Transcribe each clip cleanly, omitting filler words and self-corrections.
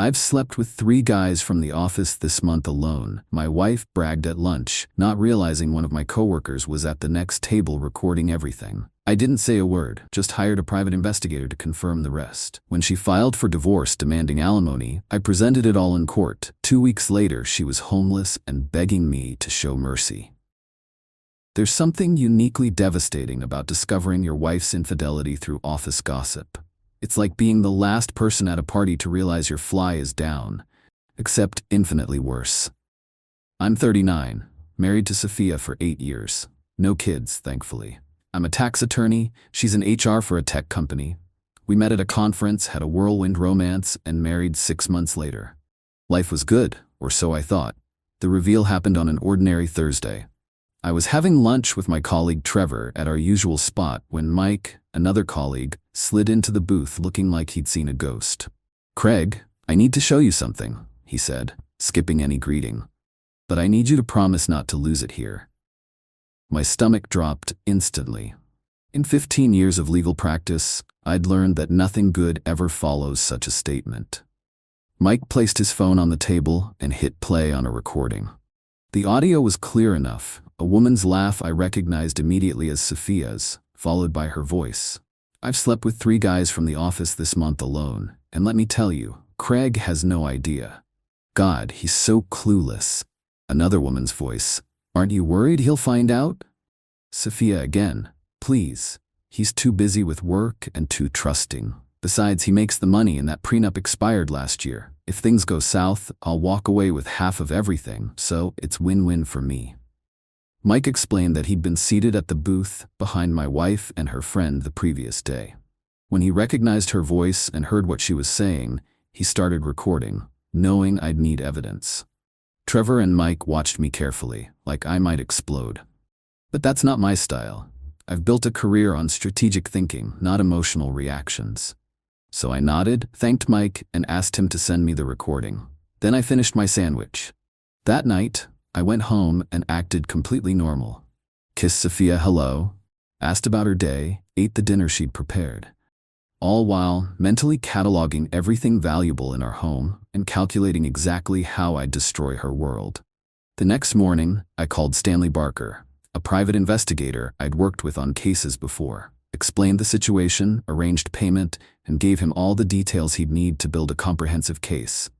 I've slept with 3 guys from the office this month alone, my wife bragged at lunch, not realizing one of my coworkers was at the next table recording everything. I didn't say a word, just hired a private investigator to confirm the rest. When she filed for divorce demanding alimony, I presented it all in court. 2 weeks later, she was homeless and begging me to show mercy. There's something uniquely devastating about discovering your wife's infidelity through office gossip. It's like being the last person at a party to realize your fly is down, except infinitely worse. I'm 39, married to Sophia for 8 years. No kids, thankfully. I'm a tax attorney, she's in HR for a tech company. We met at a conference, had a whirlwind romance, and married 6 months later. Life was good, or so I thought. The reveal happened on an ordinary Thursday. I was having lunch with my colleague Trevor at our usual spot when Mike, another colleague, slid into the booth looking like he'd seen a ghost. "Craig, I need to show you something," he said, skipping any greeting. "But I need you to promise not to lose it here." My stomach dropped instantly. In 15 years of legal practice, I'd learned that nothing good ever follows such a statement. Mike placed his phone on the table and hit play on a recording. The audio was clear enough, a woman's laugh I recognized immediately as Sophia's, followed by her voice. "I've slept with 3 guys from the office this month alone, and let me tell you, Craig has no idea. God, he's so clueless." Another woman's voice. "Aren't you worried he'll find out?" Sophia again. "Please, he's too busy with work and too trusting. Besides, he makes the money and that prenup expired last year. If things go south, I'll walk away with half of everything, so it's win-win for me." Mike explained that he'd been seated at the booth behind my wife and her friend the previous day. When he recognized her voice and heard what she was saying, he started recording, knowing I'd need evidence. Trevor and Mike watched me carefully, like I might explode. But that's not my style. I've built a career on strategic thinking, not emotional reactions. So I nodded, thanked Mike, and asked him to send me the recording. Then I finished my sandwich. That night, I went home and acted completely normal. Kissed Sophia hello, asked about her day, ate the dinner she'd prepared. All while mentally cataloging everything valuable in our home and calculating exactly how I'd destroy her world. The next morning, I called Stanley Barker, a private investigator I'd worked with on cases before, explained the situation, arranged payment, and gave him all the details he'd need to build a comprehensive case.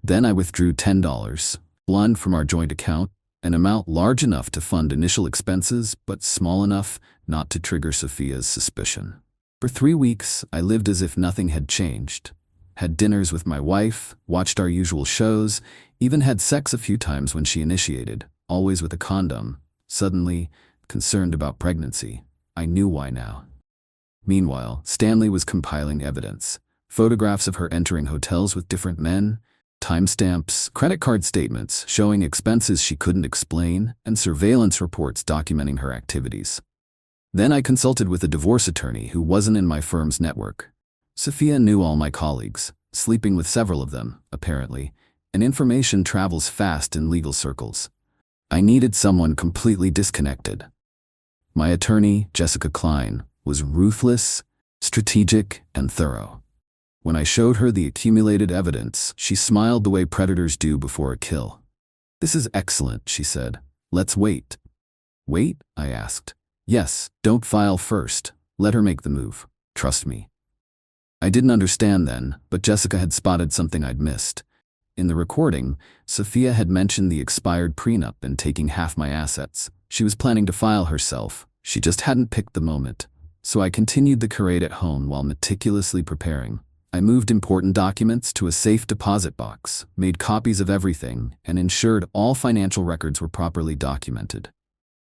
Then I withdrew $10, blunt from our joint account, an amount large enough to fund initial expenses, but small enough not to trigger Sophia's suspicion. For 3 weeks, I lived as if nothing had changed. Had dinners with my wife, watched our usual shows, even had sex a few times when she initiated, always with a condom. Suddenly, concerned about pregnancy. I knew why now. Meanwhile, Stanley was compiling evidence. Photographs of her entering hotels with different men, timestamps, credit card statements showing expenses she couldn't explain, and surveillance reports documenting her activities. Then I consulted with a divorce attorney who wasn't in my firm's network. Sophia knew all my colleagues, sleeping with several of them, apparently, and information travels fast in legal circles. I needed someone completely disconnected. My attorney, Jessica Klein, was ruthless, strategic, and thorough. When I showed her the accumulated evidence, she smiled the way predators do before a kill. "This is excellent," she said. "Let's wait." "Wait?" I asked. "Yes, don't file first. Let her make the move. Trust me." I didn't understand then, but Jessica had spotted something I'd missed. In the recording, Sophia had mentioned the expired prenup and taking half my assets. She was planning to file herself. She just hadn't picked the moment. So I continued the charade at home while meticulously preparing. I moved important documents to a safe deposit box, made copies of everything, and ensured all financial records were properly documented.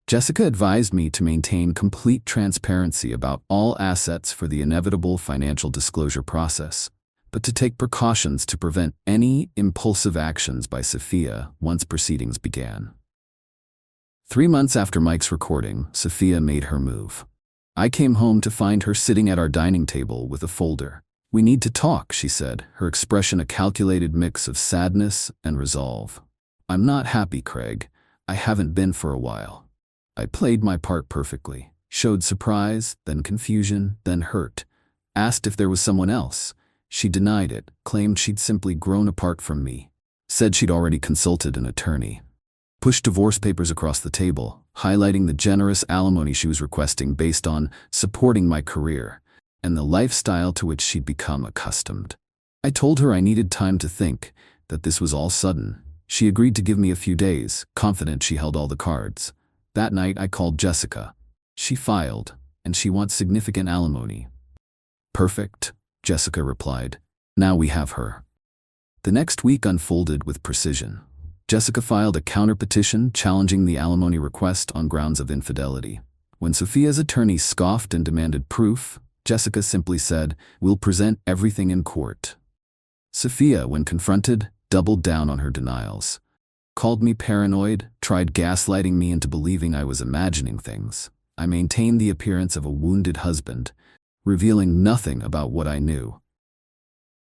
Jessica advised me to maintain complete transparency about all assets for the inevitable financial disclosure process, but to take precautions to prevent any impulsive actions by Sophia once proceedings began. 3 months after Mike's recording, Sophia made her move. I came home to find her sitting at our dining table with a folder. "We need to talk," she said, her expression a calculated mix of sadness and resolve. "I'm not happy, Craig. I haven't been for a while." I played my part perfectly, showed surprise, then confusion, then hurt, asked if there was someone else. She denied it, claimed she'd simply grown apart from me, said she'd already consulted an attorney, pushed divorce papers across the table, highlighting the generous alimony she was requesting based on supporting my career and the lifestyle to which she'd become accustomed. I told her I needed time to think, that this was all sudden. She agreed to give me a few days, confident she held all the cards. That night I called Jessica. She filed, and she wants significant alimony. Perfect, Jessica replied. Now we have her. The next week unfolded with precision. Jessica filed a counterpetition challenging the alimony request on grounds of infidelity. When Sophia's attorney scoffed and demanded proof, Jessica simply said, "We'll present everything in court." Sophia, when confronted, doubled down on her denials. Called me paranoid, tried gaslighting me into believing I was imagining things. I maintained the appearance of a wounded husband, revealing nothing about what I knew.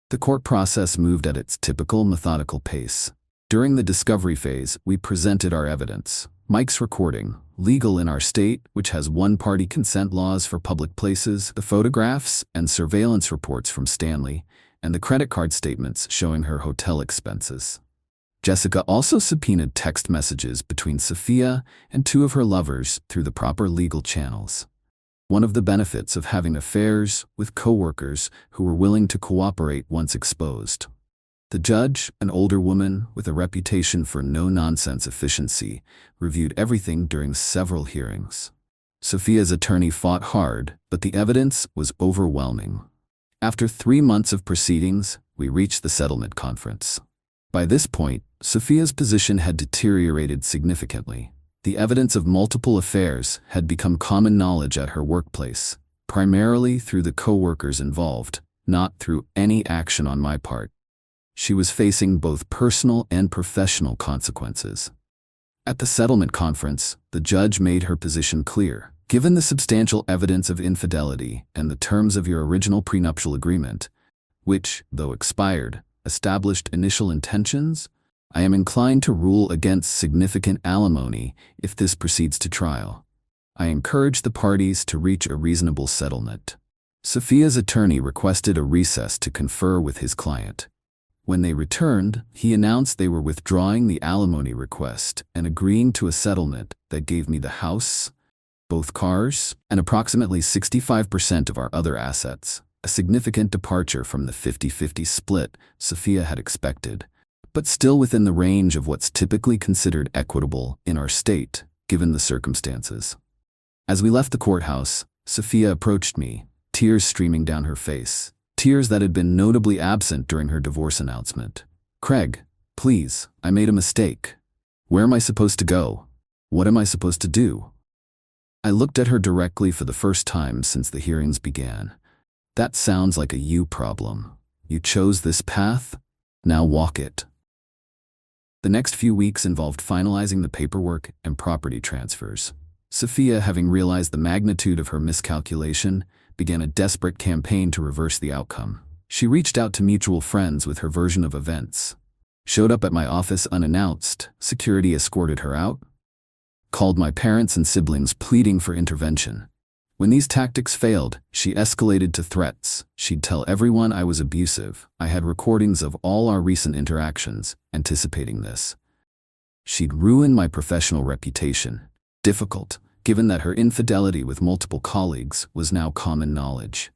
The court process moved at its typical methodical pace. During the discovery phase, we presented our evidence. Mike's recording, legal in our state, which has one-party consent laws for public places, the photographs and surveillance reports from Stanley, and the credit card statements showing her hotel expenses. Jessica also subpoenaed text messages between Sophia and two of her lovers through the proper legal channels. One of the benefits of having affairs with coworkers who were willing to cooperate once exposed. The judge, an older woman with a reputation for no-nonsense efficiency, reviewed everything during several hearings. Sophia's attorney fought hard, but the evidence was overwhelming. After 3 months of proceedings, we reached the settlement conference. By this point, Sophia's position had deteriorated significantly. The evidence of multiple affairs had become common knowledge at her workplace, primarily through the coworkers involved, not through any action on my part. She was facing both personal and professional consequences. At the settlement conference, the judge made her position clear. Given the substantial evidence of infidelity and the terms of your original prenuptial agreement, which, though expired, established initial intentions, I am inclined to rule against significant alimony if this proceeds to trial. I encourage the parties to reach a reasonable settlement. Sophia's attorney requested a recess to confer with his client. When they returned, he announced they were withdrawing the alimony request and agreeing to a settlement that gave me the house, both cars, and approximately 65% of our other assets, a significant departure from the 50-50 split Sophia had expected, but still within the range of what's typically considered equitable in our state, given the circumstances. As we left the courthouse, Sophia approached me, tears streaming down her face. Tears that had been notably absent during her divorce announcement. "Craig, please, I made a mistake. Where am I supposed to go? What am I supposed to do?" I looked at her directly for the first time since the hearings began. "That sounds like a you problem. You chose this path, now walk it." The next few weeks involved finalizing the paperwork and property transfers. Sophia, having realized the magnitude of her miscalculation, began a desperate campaign to reverse the outcome. She reached out to mutual friends with her version of events. Showed up at my office unannounced, security escorted her out. Called my parents and siblings pleading for intervention. When these tactics failed, she escalated to threats. She'd tell everyone I was abusive. I had recordings of all our recent interactions, anticipating this. She'd ruin my professional reputation. Difficult, given that her infidelity with multiple colleagues was now common knowledge.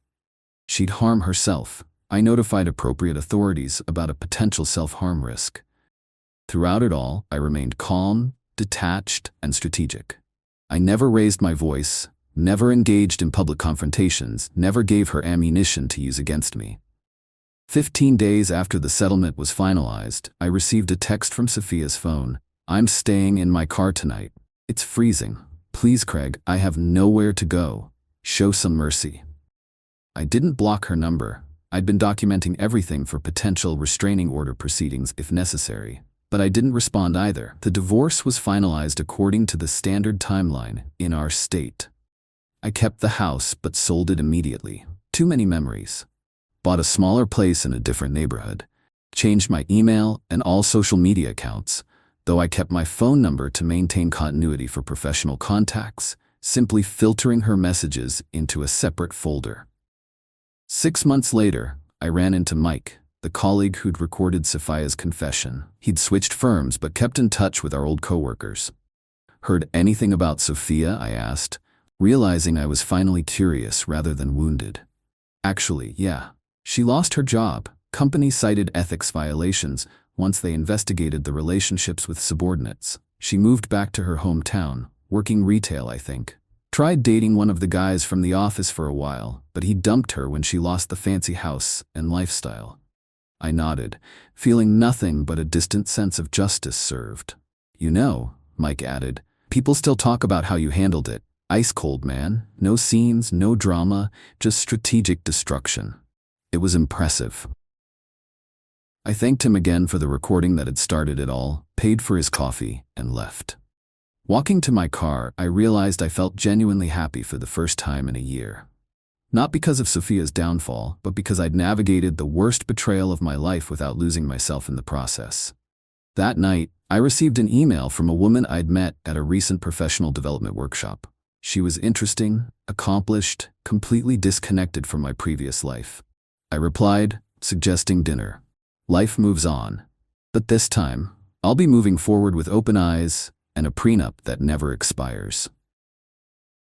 She'd harm herself. I notified appropriate authorities about a potential self-harm risk. Throughout it all, I remained calm, detached, and strategic. I never raised my voice, never engaged in public confrontations, never gave her ammunition to use against me. 15 days after the settlement was finalized, I received a text from Sophia's phone. "I'm staying in my car tonight. It's freezing. Please, Craig, I have nowhere to go. Show some mercy." I didn't block her number. I'd been documenting everything for potential restraining order proceedings if necessary. But I didn't respond either. The divorce was finalized according to the standard timeline in our state. I kept the house but sold it immediately. Too many memories. Bought a smaller place in a different neighborhood. Changed my email and all social media accounts, though I kept my phone number to maintain continuity for professional contacts, simply filtering her messages into a separate folder. 6 months later, I ran into Mike, the colleague who'd recorded Sophia's confession. He'd switched firms but kept in touch with our old coworkers. "Heard anything about Sophia?" I asked, realizing I was finally curious rather than wounded. "Actually, yeah. She lost her job. Company cited ethics violations once they investigated the relationships with subordinates. She moved back to her hometown, working retail, I think. Tried dating one of the guys from the office for a while, but he dumped her when she lost the fancy house and lifestyle." I nodded, feeling nothing but a distant sense of justice served. "You know," Mike added, "people still talk about how you handled it. Ice cold, man. No scenes, no drama, just strategic destruction." It was impressive. I thanked him again for the recording that had started it all, paid for his coffee, and left. Walking to my car, I realized I felt genuinely happy for the first time in a year. Not because of Sophia's downfall, but because I'd navigated the worst betrayal of my life without losing myself in the process. That night, I received an email from a woman I'd met at a recent professional development workshop. She was interesting, accomplished, completely disconnected from my previous life. I replied, suggesting dinner. Life moves on. But this time, I'll be moving forward with open eyes and a prenup that never expires.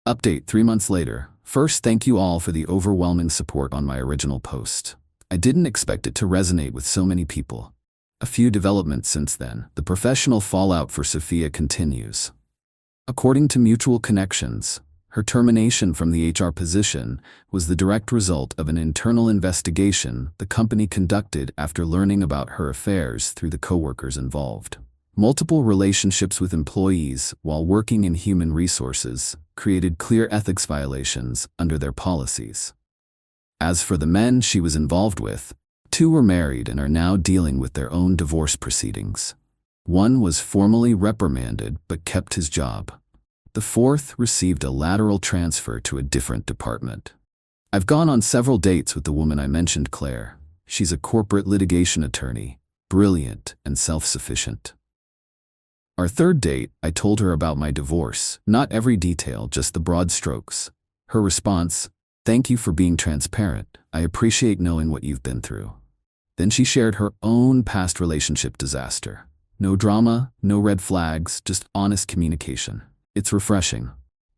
Update 3 months later. First, thank you all for the overwhelming support on my original post. I didn't expect it to resonate with so many people. A few developments since then. The professional fallout for Sophia continues. According to Mutual Connections, her termination from the HR position was the direct result of an internal investigation the company conducted after learning about her affairs through the coworkers involved. Multiple relationships with employees while working in human resources created clear ethics violations under their policies. As for the men she was involved with, 2 were married and are now dealing with their own divorce proceedings. 1 was formally reprimanded but kept his job. The 4th received a lateral transfer to a different department. I've gone on several dates with the woman I mentioned, Claire. She's a corporate litigation attorney, brilliant and self-sufficient. Our 3rd date, I told her about my divorce, not every detail, just the broad strokes. Her response, "Thank you for being transparent. I appreciate knowing what you've been through." Then she shared her own past relationship disaster. No drama, no red flags, just honest communication. It's refreshing.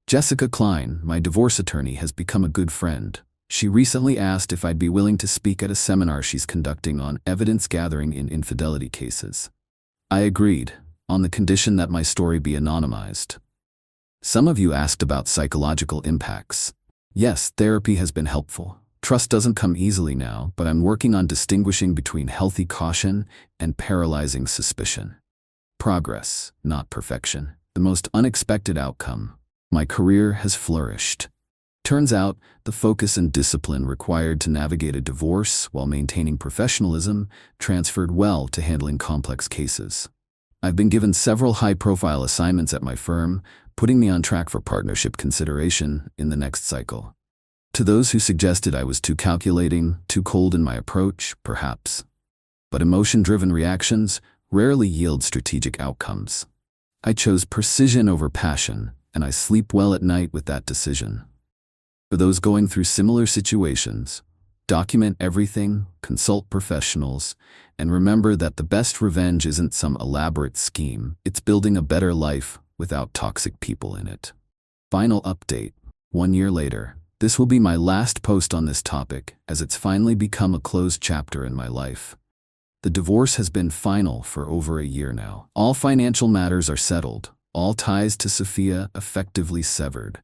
Jessica Klein, my divorce attorney, has become a good friend. She recently asked if I'd be willing to speak at a seminar she's conducting on evidence gathering in infidelity cases. I agreed, on the condition that my story be anonymized. Some of you asked about psychological impacts. Yes, therapy has been helpful. Trust doesn't come easily now, but I'm working on distinguishing between healthy caution and paralyzing suspicion. Progress, not perfection. The most unexpected outcome. My career has flourished. Turns out, the focus and discipline required to navigate a divorce while maintaining professionalism transferred well to handling complex cases. I've been given several high-profile assignments at my firm, putting me on track for partnership consideration in the next cycle. To those who suggested I was too calculating, too cold in my approach, perhaps. But emotion-driven reactions rarely yield strategic outcomes. I chose precision over passion, and I sleep well at night with that decision. For those going through similar situations, document everything, consult professionals, and remember that the best revenge isn't some elaborate scheme. It's building a better life without toxic people in it. Final update. 1 year later. This will be my last post on this topic, as it's finally become a closed chapter in my life. The divorce has been final for over a year now. All financial matters are settled, all ties to Sophia effectively severed.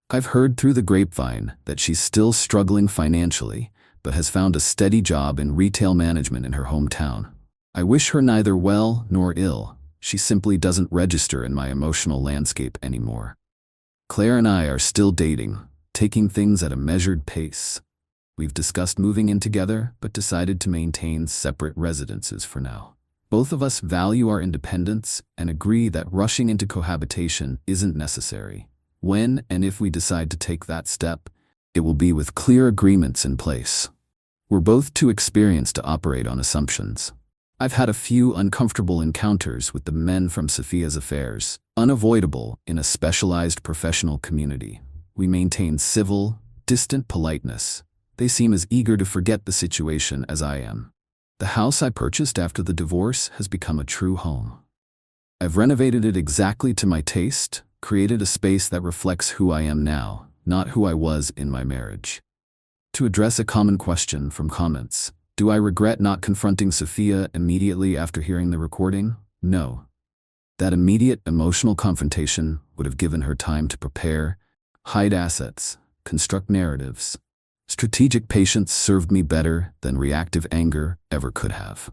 I've heard through the grapevine that she's still struggling financially, but has found a steady job in retail management in her hometown. I wish her neither well nor ill. She simply doesn't register in my emotional landscape anymore. Claire and I are still dating, taking things at a measured pace. We've discussed moving in together, but decided to maintain separate residences for now. Both of us value our independence and agree that rushing into cohabitation isn't necessary. When and if we decide to take that step, it will be with clear agreements in place. We're both too experienced to operate on assumptions. I've had a few uncomfortable encounters with the men from Sophia's affairs, unavoidable in a specialized professional community. We maintain civil, distant politeness, They seem as eager to forget the situation as I am. The house I purchased after the divorce has become a true home. I've renovated it exactly to my taste, created a space that reflects who I am now, not who I was in my marriage. To address a common question from comments, do I regret not confronting Sophia immediately after hearing the recording? No. That immediate emotional confrontation would have given her time to prepare, hide assets, construct narratives. Strategic patience served me better than reactive anger ever could have.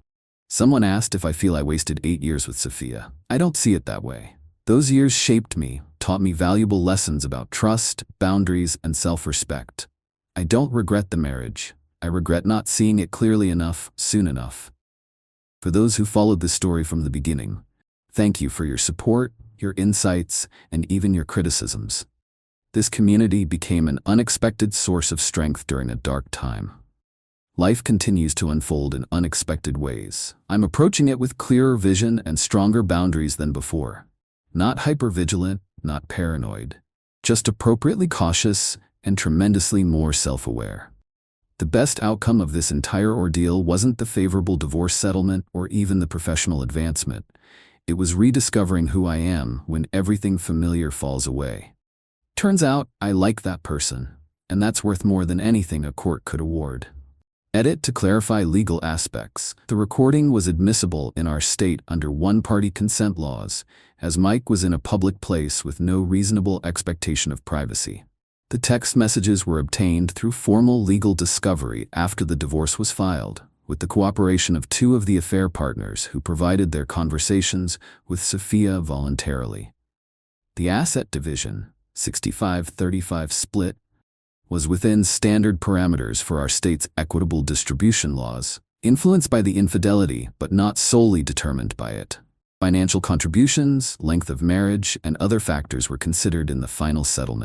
Someone asked if I feel I wasted 8 years with Sophia. I don't see it that way. Those years shaped me, taught me valuable lessons about trust, boundaries, and self-respect. I don't regret the marriage. I regret not seeing it clearly enough, soon enough. For those who followed this story from the beginning, thank you for your support, your insights, and even your criticisms. This community became an unexpected source of strength during a dark time. Life continues to unfold in unexpected ways. I'm approaching it with clearer vision and stronger boundaries than before. Not hypervigilant, not paranoid. Just appropriately cautious and tremendously more self-aware. The best outcome of this entire ordeal wasn't the favorable divorce settlement or even the professional advancement. It was rediscovering who I am when everything familiar falls away. Turns out, I like that person, and that's worth more than anything a court could award. Edit to clarify legal aspects. The recording was admissible in our state under one-party consent laws, as Mike was in a public place with no reasonable expectation of privacy. The text messages were obtained through formal legal discovery after the divorce was filed, with the cooperation of 2 of the affair partners who provided their conversations with Sophia voluntarily. The asset division, 65-35 split, was within standard parameters for our state's equitable distribution laws, influenced by the infidelity but not solely determined by it. Financial contributions, length of marriage, and other factors were considered in the final settlement.